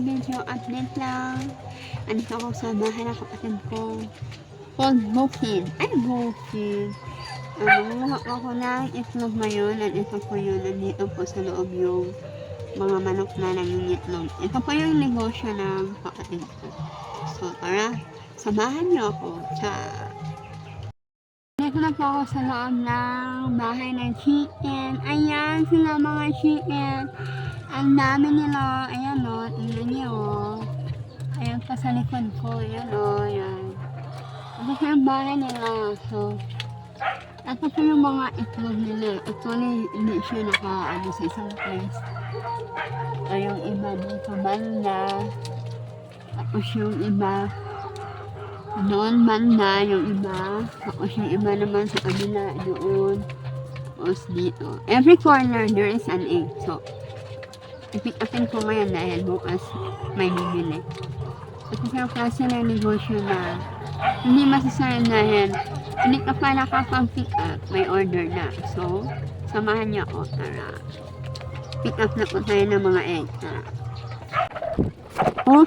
video update lang. Andito ako sa bahay ng kapatid ko. Called Bukid. Ay, Bukid. Nangunguha ako ng itlog ngayon. At ito po yun. Nandito po sa loob yung mga manok na nangingitlog. Ito po yung negosyo ng kapatid ko. So, tara. Samahan niyo ako. Dito na po ako sa loob ng bahay ng chicken. Ayan sila mga chicken. Ang dami nila. Ayan o. Tingnan niyo o. Ayan pa sa likod ko. Ayan o. Ayan. Ito po yung bahay nila. So, ito po yung mga itlog nila. Ito hindi siya naka-ano sa isang place. Ito yung iba dito banda. Tapos yung iba doon banda yung iba. Tapos yung iba naman sa kabila doon. Tapos dito. Every corner there is an egg. So, i-pick upin ko ngayon dahil bukas may bibili. Ito sa klase ng negosyo na hindi masasayang dahil hindi ka pa nakapag-pick up, may order na. So, samahan niyo ako. Tara. Pick up na po tayo ng mga egg. Tara. 4,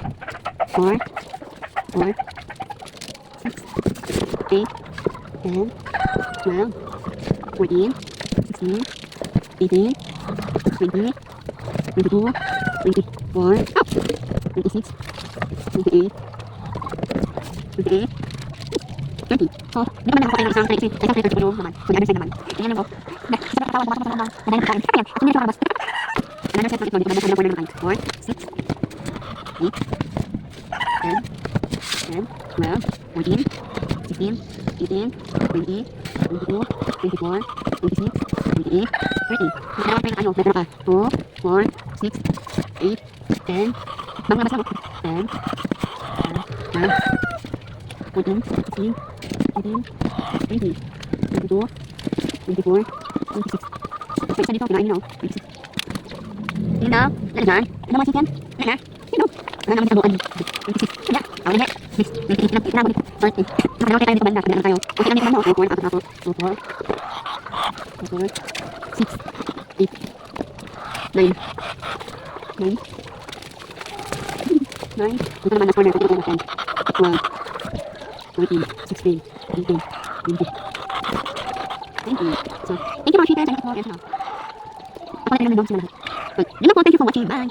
8, 10, 12, 14, 16, 18, 20, 22, 24, 26, 28, 28, 30. So, hindi naman ako kayo ng isang plate. Isang plate ko naman. Kung other side naman. Tingnan lang ko. Isa na katawad, bakit naman. Nadahin ko kain. Ayan, hindi na ito kalabas. Another set ko dito. Nadahin ko naman. 4, 6, 8, 10, 12, 14, 16, 18, 20, 22, 24, 26, 28, 30. Meron pa yung ano, meron pa. 2, 4, 6, 8, 10. Bang labas lang ako. 10, 12, 14, 16, 18, 20, 22, 24, 26. May isa dito, kinain nyo. 26. Yun na, nalagar. Ano mga chicken? Nalagar. Yun o. Wala naman sa buwan. 26. Kaya, awin na. 6, 19, 40. Nakalawa tayo dito banda. Kaya tayo. Okay lang dito banda. 4, ako ako. 4, 6, 8, 9, 9, 9. Dito naman na corner. Dito naman na 10, 12, 14, 16, 18, 20. Thank you. So, thank you for sharing. Thank you for sharing. Ako na rin naman doon sa mga lahat. Yun lang po. Thank you for watching. Bye.